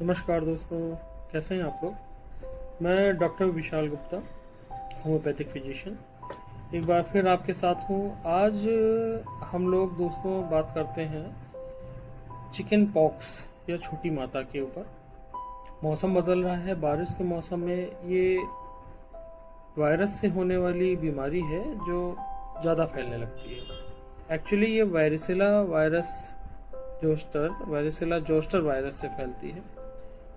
नमस्कार दोस्तों, कैसे हैं आप लोग। मैं doctor Vishal Gupta, homeopathic physician, एक बार फिर आपके साथ हूँ। आज हम लोग दोस्तों बात करते हैं चिकन पॉक्स या छोटी माता के ऊपर। मौसम बदल रहा है, बारिश के मौसम में ये वायरस से होने वाली बीमारी है जो ज़्यादा फैलने लगती है। एक्चुअली ये वायरिसिला जोस्टर वायरस से फैलती है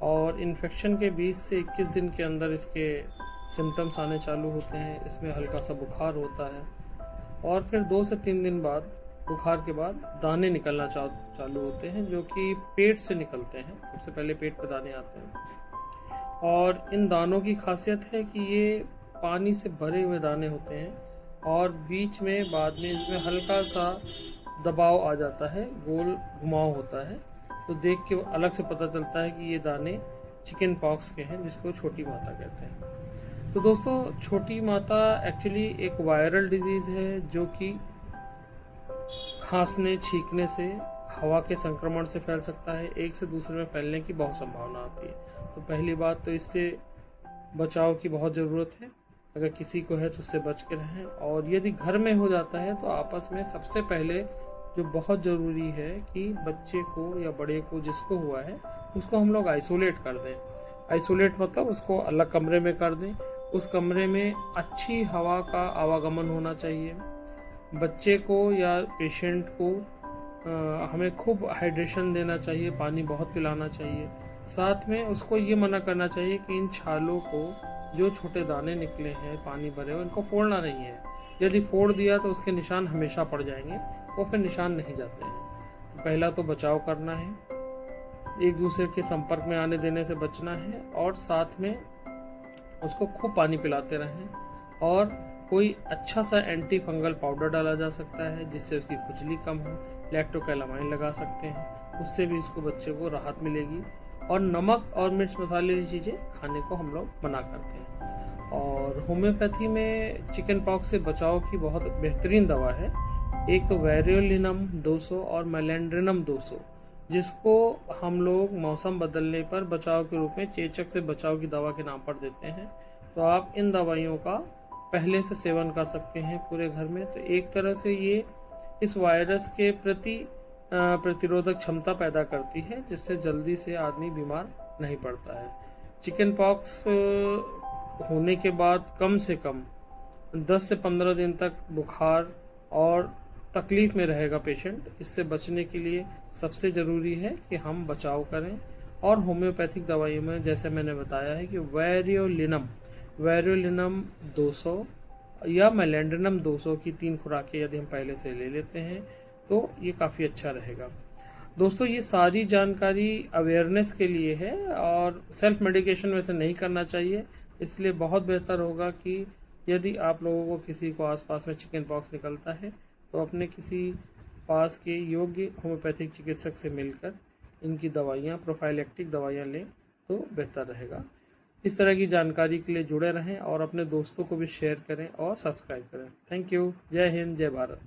और इन्फेक्शन के 20 से 21 दिन के अंदर इसके सिम्टम्स आने चालू होते हैं। इसमें हल्का सा बुखार होता है और फिर 2 से 3 दिन बाद बुखार के बाद दाने निकलना चालू होते हैं, जो कि पेट से निकलते हैं। सबसे पहले पेट पे दाने आते हैं और इन दानों की खासियत है कि ये पानी से भरे हुए दाने होते हैं और बीच में बाद में इसमें हल्का सा दबाव आ जाता है, गोल घुमाव होता है, तो देख के अलग से पता चलता है कि ये दाने चिकन पॉक्स के हैं, जिसको छोटी माता कहते हैं। तो दोस्तों, छोटी माता एक्चुअली एक वायरल डिजीज है जो कि खांसने छींकने से, हवा के संक्रमण से फैल सकता है। एक से दूसरे में फैलने की बहुत संभावना आती है। तो पहली बात तो इससे बचाव की बहुत ज़रूरत है। अगर किसी को है तो उससे बच के रहें, और यदि घर में हो जाता है तो आपस में सबसे पहले जो बहुत ज़रूरी है कि बच्चे को या बड़े को, जिसको हुआ है, उसको हम लोग आइसोलेट कर दें। आइसोलेट मतलब उसको अलग कमरे में कर दें। उस कमरे में अच्छी हवा का आवागमन होना चाहिए। बच्चे को या पेशेंट को हमें खूब हाइड्रेशन देना चाहिए, पानी बहुत पिलाना चाहिए। साथ में उसको ये मना करना चाहिए कि इन छालों को, जो छोटे दाने निकले हैं पानी भरे हुए, इनको फोड़ना नहीं है। यदि फोड़ दिया तो उसके निशान हमेशा पड़ जाएंगे, वो फिर निशान नहीं जाते हैं। तो पहला तो बचाव करना है, एक दूसरे के संपर्क में आने देने से बचना है, और साथ में उसको खूब पानी पिलाते रहें। और कोई अच्छा सा एंटी फंगल पाउडर डाला जा सकता है जिससे उसकी खुजली कम हो। लैक्टोकैलामाइन लगा सकते हैं, उससे भी उसको, बच्चे को राहत मिलेगी। और नमक और मिर्च मसाले की चीज़ें खाने को हम लोग मना करते हैं। और होम्योपैथी में चिकन पॉक्स से बचाव की बहुत बेहतरीन दवा है। एक तो वेरियोलिनम 200 और मेलेंड्रिनम 200, जिसको हम लोग मौसम बदलने पर बचाव के रूप में चेचक से बचाव की दवा के नाम पर देते हैं। तो आप इन दवाइयों का पहले से सेवन कर सकते हैं पूरे घर में। तो एक तरह से ये इस वायरस के प्रति प्रतिरोधक क्षमता पैदा करती है, जिससे जल्दी से आदमी बीमार नहीं पड़ता है। चिकन पॉक्स होने के बाद कम से कम 10 से 15 दिन तक बुखार और तकलीफ में रहेगा पेशेंट। इससे बचने के लिए सबसे ज़रूरी है कि हम बचाव करें। और होम्योपैथिक दवाइयों में जैसे मैंने बताया है कि वेरियोलिनम 200 या मेलेंड्रिनम 200 की 3 खुराकें यदि हम पहले से ले लेते हैं तो ये काफ़ी अच्छा रहेगा। दोस्तों, ये सारी जानकारी अवेयरनेस के लिए है और सेल्फ मेडिकेशन वैसे नहीं करना चाहिए। इसलिए बहुत बेहतर होगा कि यदि आप लोगों को, किसी को आसपास में चिकन पॉक्स निकलता है, तो अपने किसी पास के योग्य होम्योपैथिक चिकित्सक से मिलकर इनकी दवाइयाँ, प्रोफाइलैक्टिक दवाइयाँ लें तो बेहतर रहेगा। इस तरह की जानकारी के लिए जुड़े रहें और अपने दोस्तों को भी शेयर करें और सब्सक्राइब करें। Thank you. जय हिंद, जय भारत।